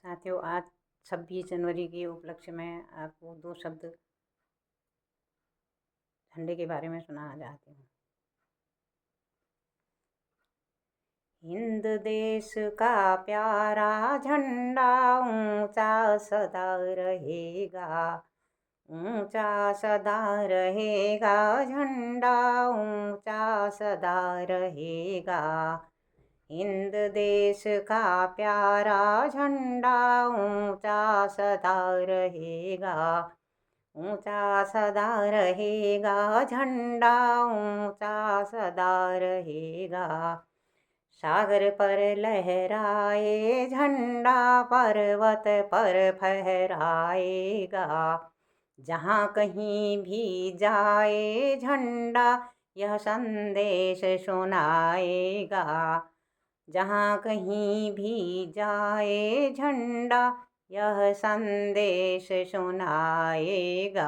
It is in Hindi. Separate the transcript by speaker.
Speaker 1: साथियों, आज 26 जनवरी के उपलक्ष्य में आपको 2 शब्द झंडे के बारे में सुनाना चाहती हूँ। हिंद देश का प्यारा झंडा ऊंचा सदा रहेगा, ऊंचा सदा रहेगा, झंडा ऊंचा सदा रहेगा। हिंद देश का प्यारा झंडा ऊंचा सदा रहेगा, ऊंचा सदा रहेगा, झंडा ऊंचा सदा रहेगा। सागर पर लहराए झंडा, पर्वत पर फहराएगा। जहाँ कहीं भी जाए झंडा, यह संदेश सुनाएगा। जहाँ कहीं भी जाए झंडा, यह संदेश सुनाएगा।